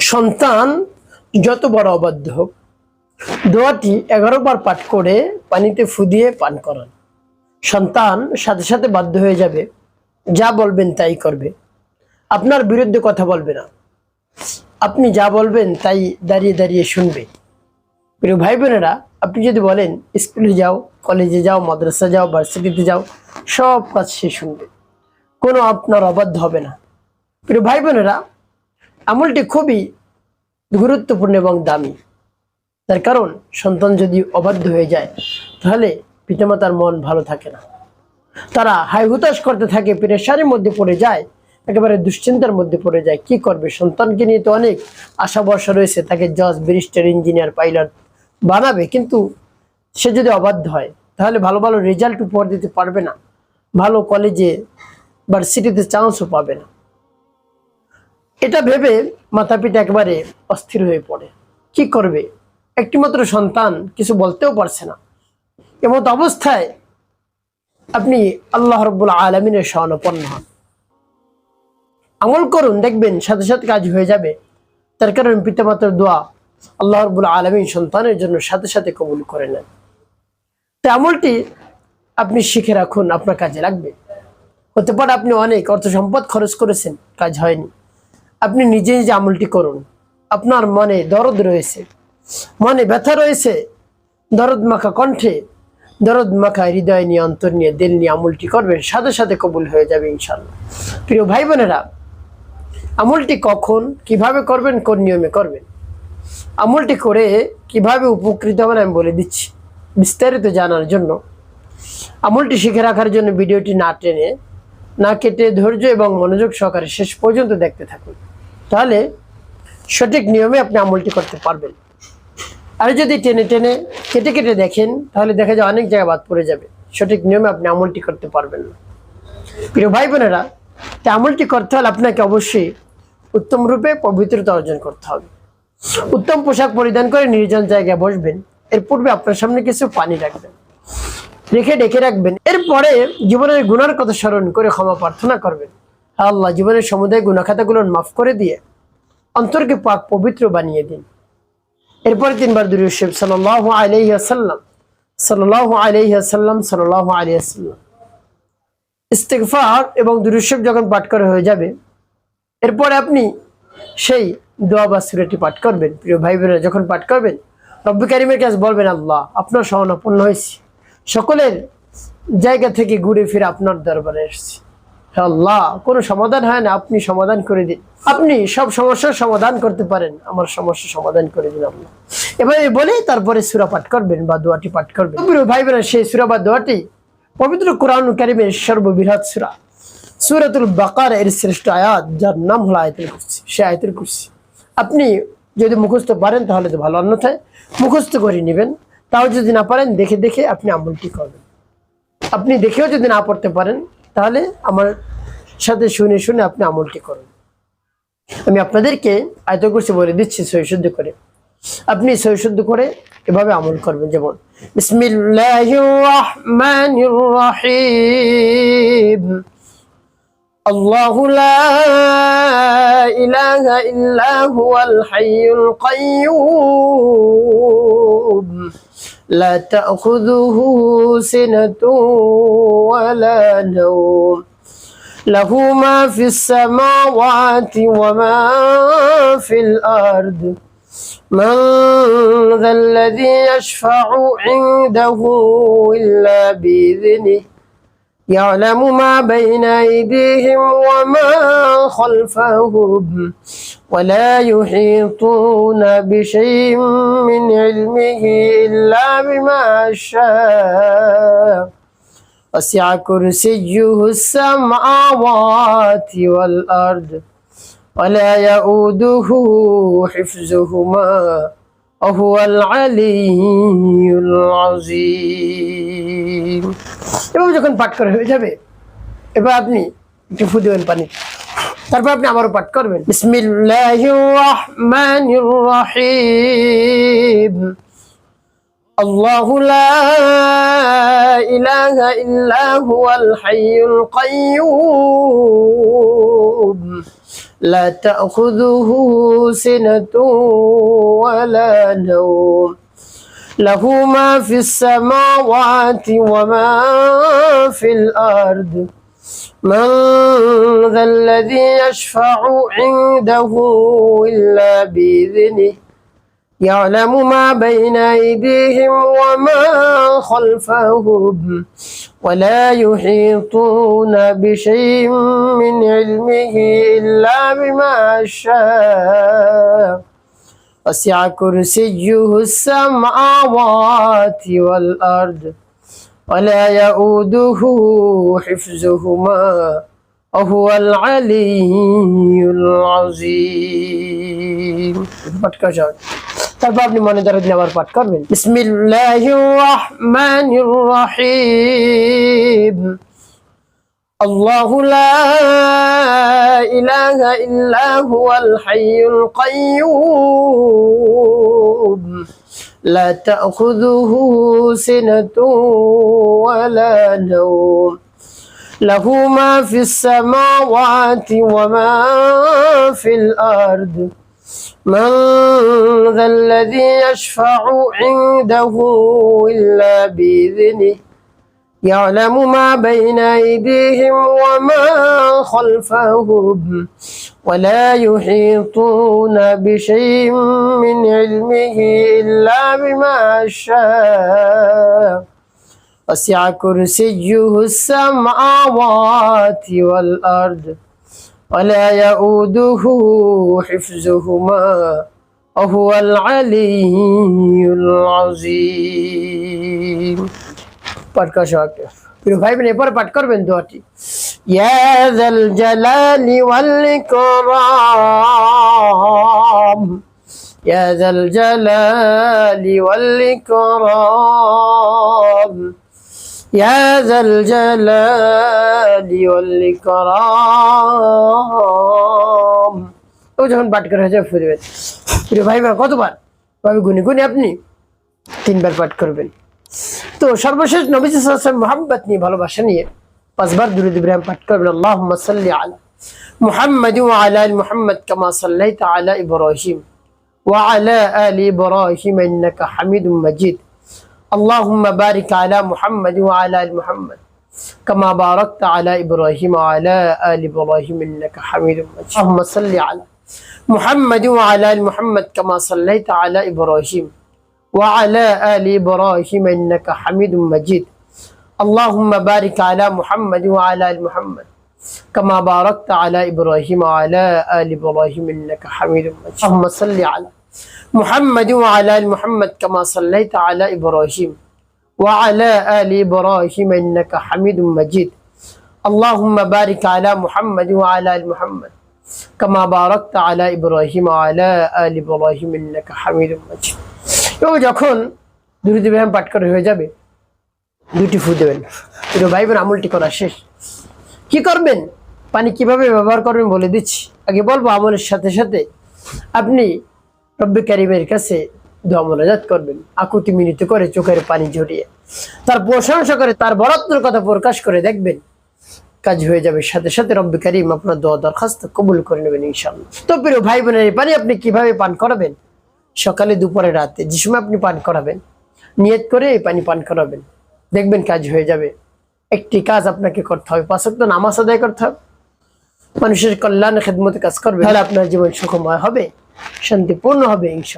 সন্তান যত বড় অবাধ্য হোক, দোয়াটি 11 বার পাঠ করে পানিতে ফু দিয়ে পান করান। সন্তান সাথে সাথে বাধ্য হয়ে যাবে, যা বলবেন তাই করবে, আপনার বিরুদ্ধে কথা বলবে না। আপনি যা বলবেন তাই দাঁড়িয়ে দাঁড়িয়ে শুনবে। প্রিয় ভাই বোনেরা, আপনি যদি বলেন স্কুলে যাও, কলেজে যাও, মাদ্রাসা যাও, ভার্সিটিতে যাও, সব কাজ সে শুনবে, কোনো আপনার অবাধ্য হবে না। প্রিয় ভাই বোনেরা, আমলটি খুবই গুরুত্বপূর্ণ এবং দামি। তার কারণ সন্তান যদি অবাধ্য হয়ে যায় তাহলে পিতামাতার মন ভালো থাকে না, তারা হাই হুতাশ করতে থাকে, পেরেশানির মধ্যে পড়ে যায়, একেবারে দুশ্চিন্তার মধ্যে পড়ে যায়। কি করবে? সন্তানকে নিয়ে তো অনেক আশা ভরসা রয়েছে, তাকে জজ, ব্যারিস্টার, ইঞ্জিনিয়ার, পাইলট বানাবে, কিন্তু সে যদি অবাধ্য হয় তাহলে ভালো ভালো রেজাল্ট উপহার দিতে পারবে না, ভালো কলেজে ভার্সিটিতে চান্সও পাবে না। এটা ভেবে মাতা পিতা একেবারে অস্থির হয়ে পড়ে। কি করবে? একটিমাত্র সন্তান, কিছু বলতেও পারছে না। এমত অবস্থায় আপনি আল্লাহ রাব্বুল আলামিনের শরণাপন্ন হন, আমল করুন, দেখবেন সাথে সাথে কাজ হয়ে যাবে। তার কারণ পিতামাতার দোয়া আল্লাহ রাব্বুল আলামিন সন্তানের জন্য সাথে সাথে কবুল করে নেন। তো আমলটি আপনি শিখে রাখুন, আপনার কাজে লাগবে। হতে পারে আপনি অনেক অর্থ সম্পদ খরচ করেছেন, কাজ হয়নি, আপনি নিজে নিজে আমলটি করুন। আপনার মনে দরদ রয়েছে, মনে ব্যথা রয়েছে, দরদ মাখা কণ্ঠে, দরদ মাখা হৃদয় নিয়ে, অন্তর নিয়ে, দিল নিয়ে আমলটি করবেন, সাথে সাথে কবুল হয়ে যাবে ইনশাল্লাহ। প্রিয় ভাই বোনেরা, আমলটি কখন কিভাবে করবেন, কোন নিয়মে করবেন, আমলটি করে কিভাবে উপকৃত হবেন আমি বলে দিচ্ছি। বিস্তারিত জানার জন্য, আমলটি শিখে রাখার জন্য ভিডিওটি না টেনে না কেটে ধৈর্য এবং মনোযোগ সহকারে শেষ পর্যন্ত দেখতে থাকুন, তাহলে সঠিক নিয়মে আপনি আমলটি করতে পারবেন। আর যদি টেনে টেনে কেটে কেটে দেখেন তাহলে দেখা যায় অনেক জায়গায় বাদ পড়ে যাবে, সঠিক নিয়মে আপনি আমলটি করতে পারবেন না। প্রিয় ভাই বোনেরা, তাই আমলটি করতে হলে আপনাকে অবশ্যই উত্তম রূপে পবিত্রতা অর্জন করতে হবে। উত্তম পোশাক পরিধান করে নির্জন জায়গায় বসবেন। এর পূর্বে আপনার সামনে কিছু পানি রাখবেন, রেখে ডেকে রাখবেন। এরপরে জীবনের গুনার কথা স্মরণ করে ক্ষমা প্রার্থনা করবেন। আল্লাহ জীবনের সমুদায় গুনাখাতাগুলো মাফ করে দিয়ে অন্তরকে পাক পবিত্র বানিয়ে দিন। এরপরে 3 বার দুরূদ শরীফ সাল্লাল্লাহু আলাইহি ওয়াসাল্লাম, সাল্লাল্লাহু আলাইহি ওয়াসাল্লাম, সাল্লাল্লাহু আলাইহি ওয়াসাল্লাম ইস্তিগফার এবং দুরূদ শরীফ যখন পাঠ করা হয়ে যাবে, এরপরে আপনি সেই দোয়া বা সূরাটি পাঠ করবেন। প্রিয় ভাই বোনেরা, যখন পাঠ করবেন রব্বুল কারীমের কাছে বলবেন, আল্লাহ আপনার শরণাপন্ন হয়েছি, সকলের জায়গা থেকে ঘুরে ফিরে আপনার দরবারে এসেছি। আল্লাহ, কোনো সমাধান হয় না, আপনি সমাধান করে দিন। আপনি সব সমস্যার সমাধান করতে পারেন, আমার সমস্যা সমাধান করে দিন আল্লাহ। এবারে বলে তারপরে সূরা পাঠ করবেন বা দোয়াটি পাঠ করবেন। প্রিয় ভাই বোনেরা, সেই সূরা বা দোয়াটি পবিত্র কোরআন কারীমের সর্ববৃহৎ সূরা সূরাতুল বাকারা এর শ্রেষ্ঠ আয়াত, যার নাম হলো আয়াতুল কুরসি। সে আয়াতুল কুরসি আপনি যদি মুখস্থ পারেন তাহলে তো ভালো, অন্যথায় মুখস্থ করে নেবেন। তাও যদি না পারেন, দেখে দেখে আপনি আমলটি করবেন। আপনি দেখেও যদি না পড়তে পারেন তাহলে আমার সাথে শুনে শুনে আপনি আমলটি করুন। আমি আপনাদেরকে আয়াতুল কুরসি বলে দিচ্ছি সহিশুদ্ধ করে, আপনি সহিশুদ্ধ করে এভাবে আমল করবেন। যেমন বিসমিল্লাহির রাহমানির রাহিম, আল্লাহু লা ইলাহা ইল্লা হুয়াল হাইয়ুল কাইয়্যুম লা তাখুযুহু সিনাতুন ওয়ালা নাওম লাহু মা ফিস সামাওয়াতি ওয়া মা ফিল আরদ মান যাল্লাযী ইয়াশফা'ু 'ইনদাহু ইল্লা বিইذনিহি يعلم ما بين أيديهم وما خلفهم ولا يحيطون بشيء من علمه إلا بما شاء وسع كرسيه السماوات والأرض ولا يؤوده حفظهما وهو العلي العظيم। এবার যখন পাঠ করা হয়ে যাবে, এবার আপনি একটু ফু দেবেন পানি, তারপর আপনি আবারও পাঠ করবেন বিসমিল্লাহির রাহমানির রাহিম, আল্লাহু লা ইলাহা ইল্লা হুয়াল হাইয়ুল কাইয়্যুম لا تأخذه سنة ولا نوم له ما في السماوات وما في الأرض من ذا الذي يشفع عنده إلا بإذنه يعلم ما بين أيديهم وما خلفهم ولا يحيطون بشيء من علمه إلا بما شاء وسع كرسيه السماوات والأرض ولا يؤوده حفظهما وهو العلي العظيم. তারপর আপনি মনে ধরে দিন আবার পাঠ করবেন। বিসমিল্লাহির রহমানির রহিম আল্লাহু লা ইলাহা ইল্লা হুয়াল হাইয়ুল কাইয়্যুম লা তা'খুযুহু সিনাতুন ওয়ালা নাওম লাহু মা ফিস সামাওয়াতি ওয়া মা ফিল আরদ من ذا الذي يشفع عنده إلا بإذنه يعلم ما بين أيديهم وما خلفهم ولا يحيطون بشيء من علمه إلا بما شاء وسع كرسيه السماوات والأرض ولا يؤوده حفظهما وهو العلي العظيم. পাঠ করা শক্ত প্রিয় ভাই বোন এরপর পাঠ করবেন দোয়াটি ইয়া যাল জালালি ওয়াল ইকরাম ইয়া যাল জালালি ওয়াল ইকরাম يا ذا الجلال والإكرام ও যখন পাঠ করা হয়ে ফিরবেন প্রিয় ভাই বোন কতবার ভাবে গুনে গুনে আপনি 3 বার পাঠ করবেন। তো সর্বশেষ নবী সাল্লাল্লাহু আলাইহি ওয়াসাল্লাম মুহাম্মদ নিয়ে ভালোবাসা নিয়ে 5 বার দুরূদ ইব্রাহিম পাঠ করবেন। আল্লাহুম্মা সাল্লি আলা মুহাম্মাদ ওয়া আলা আলি মুহাম্মাদ কামা সাল্লাইতা আলা ইব্রাহিম ওয়া আলা আলি ইব্রাহিম ইন্নাকা হামিদুম মাজিদ اللهم بارك على محمد وعلى آل محمد كما باركت على إبراهيم وعلى آل إبراهيم إنك حميد مجيد اللهم صل على محمد وعلى آل محمد كما صليت على إبراهيم وعلى آل إبراهيم إنك حميد مجيد اللهم بارك على محمد وعلى آل محمد كما باركت على إبراهيم وعلى آل إبراهيم إنك حميد مجيد اللهم صل على محمد وعلى آل محمد كما صليت على إبراهيم وعلى آل إبراهيم إنك حميد مجيد اللهم بارك على محمد وعلى آل محمد كما باركت على إبراهيم وعلى آل إبراهيم إنك حميد مجيد এবং যখন দুরূদ ইব্রাহিম পাঠ করা হয়ে যাবে দুটি ফু দেবেন। প্রিয় ভাই বোন আমলটি করা শেষ। কি করবেন পানি কিভাবে ব্যবহার করবেন বলে দিচ্ছি। আগে বলবো আমলের সাথে সাথে আপনি রব্বে কারীমের কাছে দোয়া মোনাজাত করবেন আকুতি মিনতি করে চোখের পানি ঝরিয়ে তার প্রশংসা করে তার বরত্বের কথা প্রকাশ করে দেখবেন কাজ হয়ে যাবে। সাথে সাথে রব্বে কারীম আপনার দোয়া দরখাস্ত কবুল করে নেবেন ইনশাআল্লাহ। তো প্রিয় ভাই বোনের এই পানি আপনি কিভাবে পান করাবেন? সকালে দুপুরে রাতে যে সময় আপনি পান করাবেন নিয়ত করে এই পানি পান করাবেন, দেখবেন কাজ হয়ে যাবে। একটি কাজ আপনাকে করতে হবে, 5 ওয়াক্ত নামাজ আদায় করতে হবে, মানুষের কল্যাণে খেদমতে কাজ করবে, তাহলে আপনার জীবন সুখময় হবে, শান্তিপূর্ণ হবে ইনশাআল্লাহ।